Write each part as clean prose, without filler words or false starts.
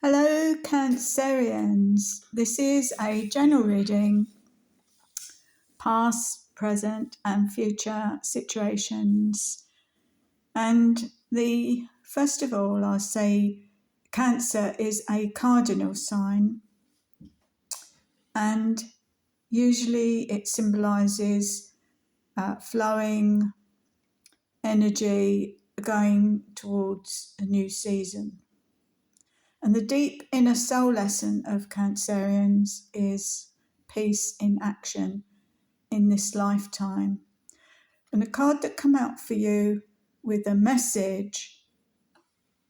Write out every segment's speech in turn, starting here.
Hello, Cancerians. This is a general reading, past, present, and future situations. And first of all, I'll say Cancer is a cardinal sign, and usually it symbolizes flowing energy going towards a new season. And the deep inner soul lesson of Cancerians is peace in action in this lifetime. And the card that come out for you with a message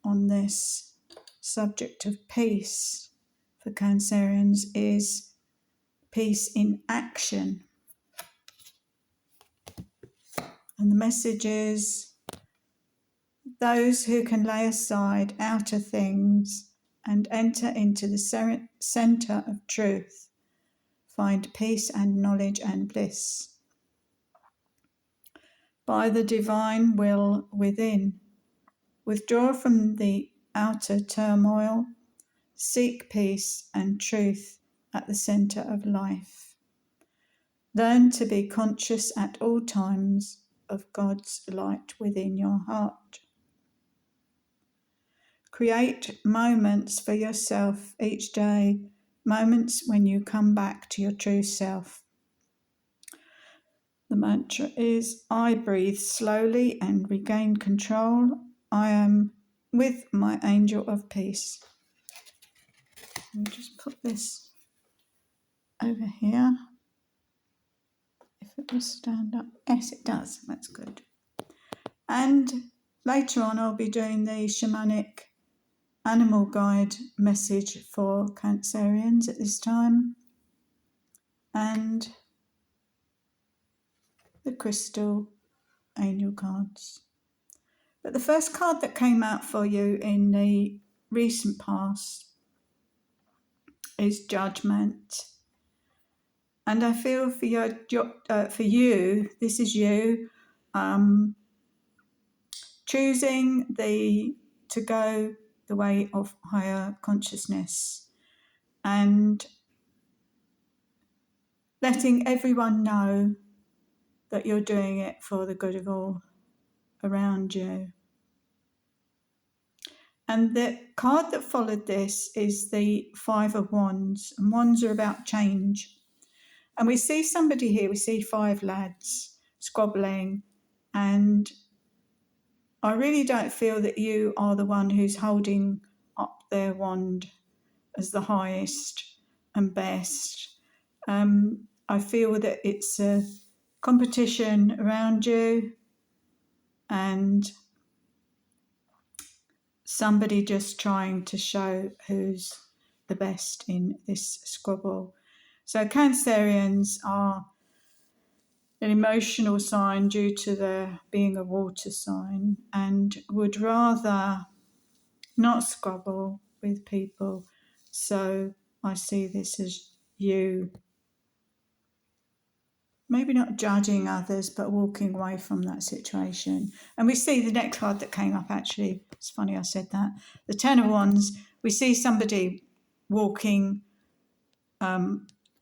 on this subject of peace for Cancerians is peace in action. And the message is those who can lay aside outer things and enter into the center of truth find peace and knowledge and bliss. By the divine will within, withdraw from the outer turmoil, seek peace and truth at the center of life. Learn to be conscious at all times of God's light within your heart. Create moments for yourself each day, moments when you come back to your true self. The mantra is, I breathe slowly and regain control. I am with my angel of peace. Let me just put this over here. If it will stand up. Yes, it does. That's good. And later on, I'll be doing the shamanic animal guide message for Cancerians at this time. And the crystal angel cards. But the first card that came out for you in the recent past is Judgment. And I feel for you, this is you choosing to go the way of higher consciousness and letting everyone know that you're doing it for the good of all around you. And the card that followed this is the Five of Wands, and wands are about change. And we see somebody here, we see five lads squabbling, and I really don't feel that you are the one who's holding up their wand as the highest and best. I feel that it's a competition around you and somebody just trying to show who's the best in this squabble. So Cancerians are an emotional sign due to their being a water sign and would rather not squabble with people. So I see this as you maybe not judging others, but walking away from that situation. And we see the next card that came up, actually, it's funny I said that, the Ten of Wands, we see somebody walking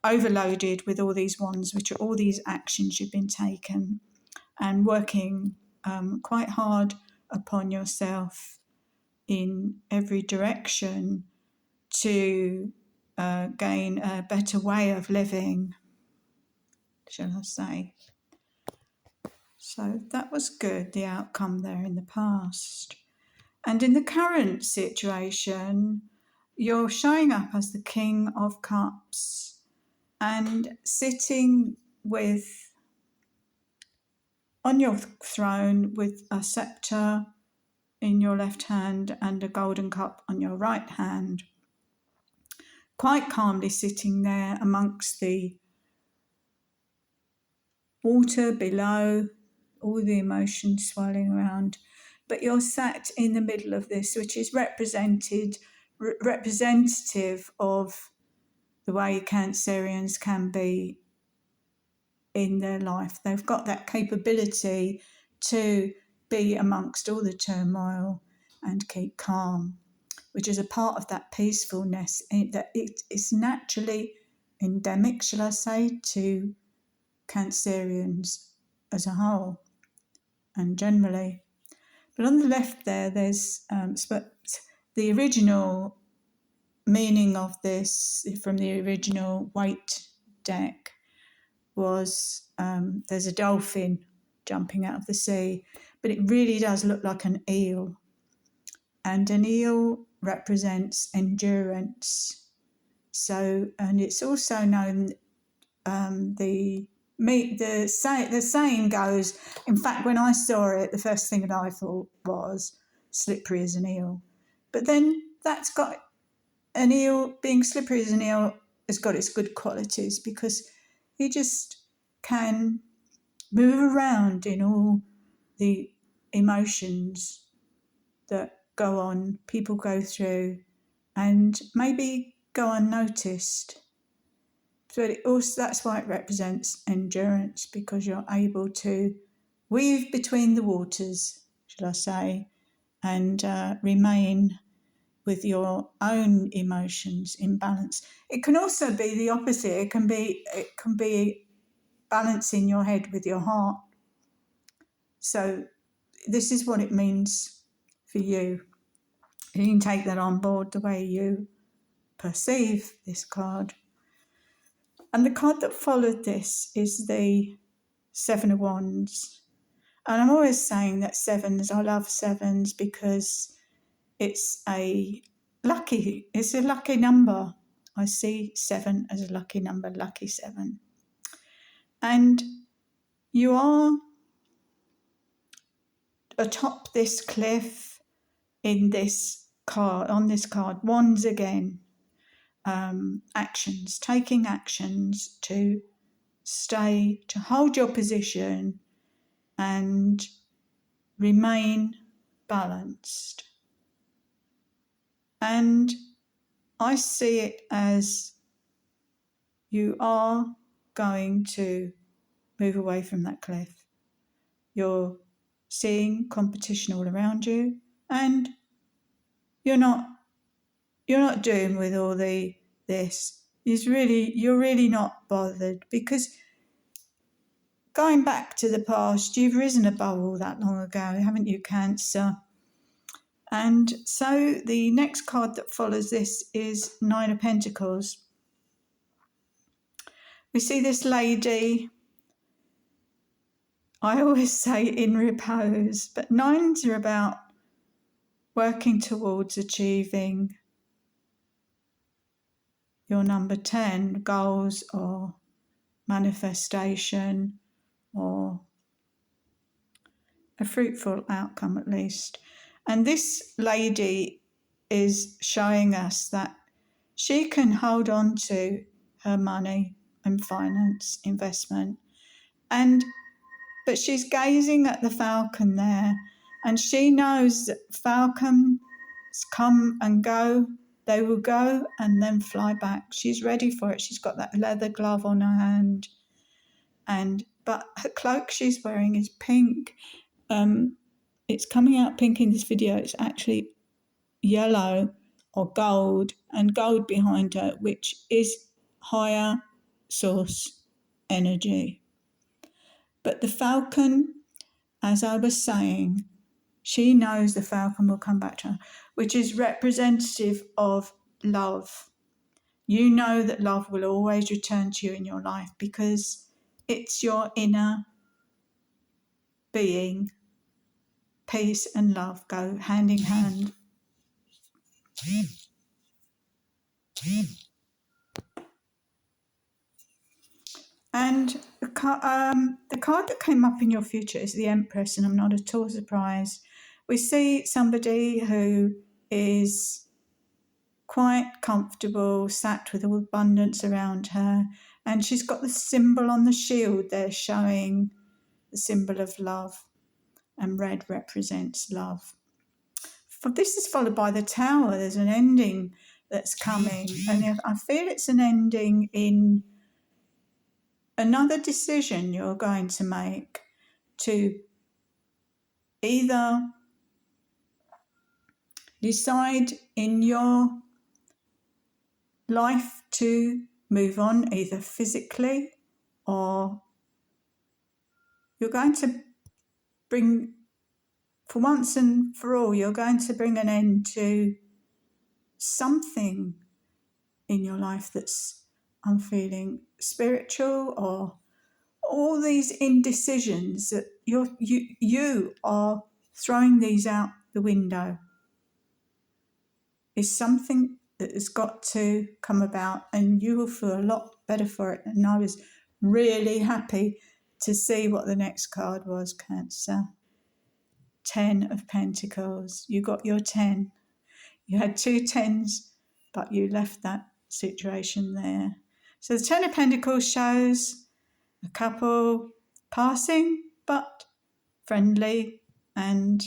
overloaded with all these wands, which are all these actions you've been taken, and working quite hard upon yourself in every direction to gain a better way of living, shall I say. So that was good, the outcome there in the past. And in the current situation, you're showing up as the King of Cups and sitting on your throne with a scepter in your left hand and a golden cup on your right hand, quite calmly sitting there amongst the water below, all the emotions swirling around, but you're sat in the middle of this, which is representative of the way Cancerians can be in their life. They've got that capability to be amongst all the turmoil and keep calm. which is a part of that peacefulness, that it's naturally endemic, shall I say, to Cancerians as a whole and generally. But on the left there's the original meaning of this from the original Waite deck was there's a dolphin jumping out of the sea, but it really does look like an eel. And an eel represents endurance. So, and it's also known, the saying goes, in fact, when I saw it, the first thing that I thought was slippery as an eel. But then that's got, an eel, being slippery as an eel, has got its good qualities because he just can move around in all the emotions that go on, people go through, and maybe go unnoticed. But it also, that's why it represents endurance, because you're able to weave between the waters, should I say, and remain with your own emotions in balance. It can also be the opposite. It can be balancing your head with your heart. So this is what it means for you. You can take that on board the way you perceive this card. And the card that followed this is the Seven of Wands. And I'm always saying that sevens, I love sevens because it's a lucky number. I see 7 as a lucky number, lucky 7. And you are atop this cliff in this card, on this card, wands again, actions, taking actions to stay, to hold your position and remain balanced. And I see it as you are going to move away from that cliff. You're seeing competition all around you, and you're not doomed with all this. You're really not bothered, because going back to the past, you've risen above all that long ago, haven't you, Cancer? And so the next card that follows this is Nine of Pentacles. We see this lady, I always say in repose, but nines are about working towards achieving your number 10 goals or manifestation or a fruitful outcome at least. And this lady is showing us that she can hold on to her money and finance investment, but she's gazing at the falcon there, and she knows that falcons come and go. They will go and then fly back. She's ready for it. She's got that leather glove on her hand, but her cloak she's wearing is pink. It's coming out pink in this video. It's actually yellow or gold, and gold behind her, which is higher source energy. But the falcon, as I was saying, she knows the falcon will come back to her, which is representative of love. You know that love will always return to you in your life because it's your inner being. Peace and love go hand in hand. And the card that came up in your future is the Empress, and I'm not at all surprised. We see somebody who is quite comfortable, sat with abundance around her, and she's got the symbol on the shield there showing the symbol of love, and red represents love. This is followed by the Tower. There's an ending that's coming, and I feel it's an ending in another decision you're going to make to either decide in your life to move on, either physically, or you're going to bring, for once and for all, you're going to bring an end to something in your life that's, I'm feeling, spiritual, or all these indecisions that you are throwing these out the window. Is something that has got to come about, and you will feel a lot better for it. And I was really happy to see what the next card was, Cancer. 10 of Pentacles. You got your 10. You had 2 10s, but you left that situation there. So the 10 of Pentacles shows a couple passing, but friendly and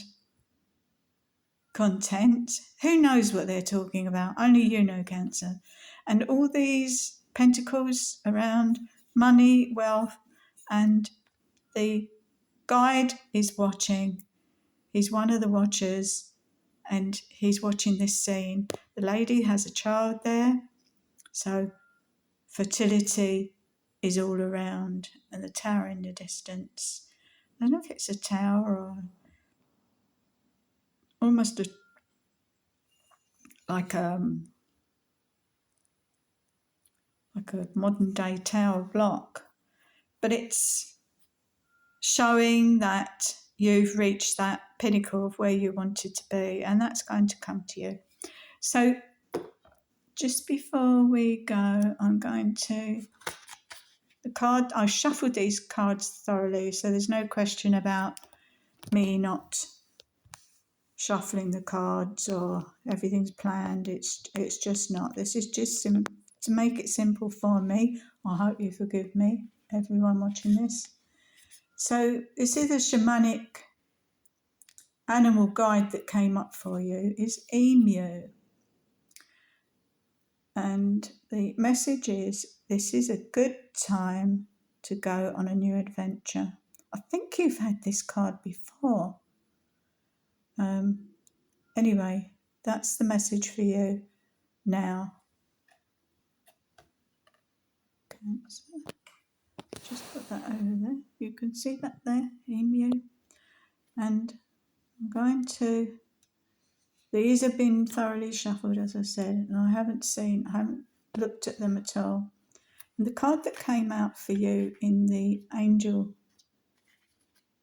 content. Who knows what they're talking about? Only you know, Cancer. And all these pentacles around money, wealth, and the guide is watching. He's one of the watchers, and he's watching this scene. The lady has a child there, so fertility is all around, and the tower in the distance. I don't know if it's a tower or almost like a modern day tower block, but it's showing that you've reached that pinnacle of where you wanted to be, and that's going to come to you. So just before we go, I'm going to I shuffled these cards thoroughly, so there's no question about me not shuffling the cards or everything's planned. It's just not. This is just to make it simple for me. I hope you forgive me, everyone watching this. So this is a shamanic animal guide that came up for you is emu. And the message is, this is a good time to go on a new adventure. I think you've had this card before. Anyway, that's the message for you now. Cancer. Just put that over there. You can see that there, emu. And I'm going to, these have been thoroughly shuffled, as I said, and I haven't looked at them at all. And the card that came out for you in the angel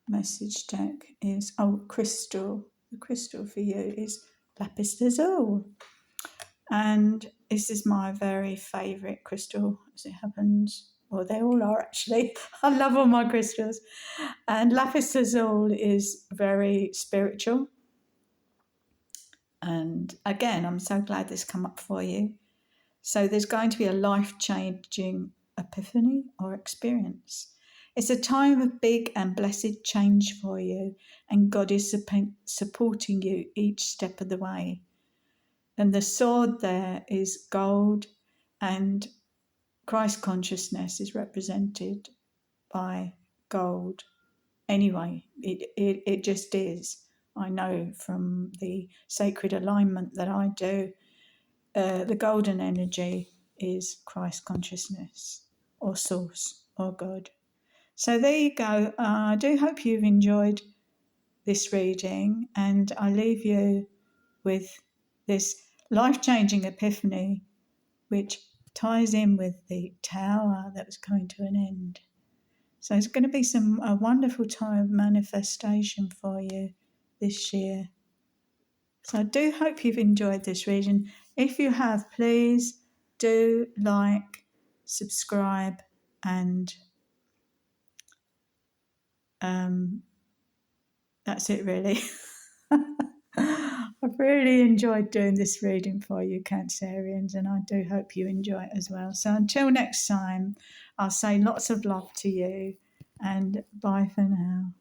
message deck is, crystal. The crystal for you is lapis lazuli. And this is my very favourite crystal, as it happens. Well, they all are actually. I love all my crystals. And lapis lazuli is very spiritual. And again, I'm so glad this come up for you. So there's going to be a life-changing epiphany or experience. It's a time of big and blessed change for you, and God is supporting you each step of the way. And the sword there is gold, and Christ consciousness is represented by gold. Anyway, it just is. I know from the sacred alignment that I do, the golden energy is Christ consciousness or source or God. So there you go. I do hope you've enjoyed this reading, and I leave you with this life-changing epiphany, which ties in with the tower that was coming to an end. So it's going to be a wonderful time of manifestation for you this year. So I do hope you've enjoyed this reading. If you have, please do like, subscribe, and that's it really. I've really enjoyed doing this reading for you, Cancerians, and I do hope you enjoy it as well. So until next time, I'll say lots of love to you, and bye for now.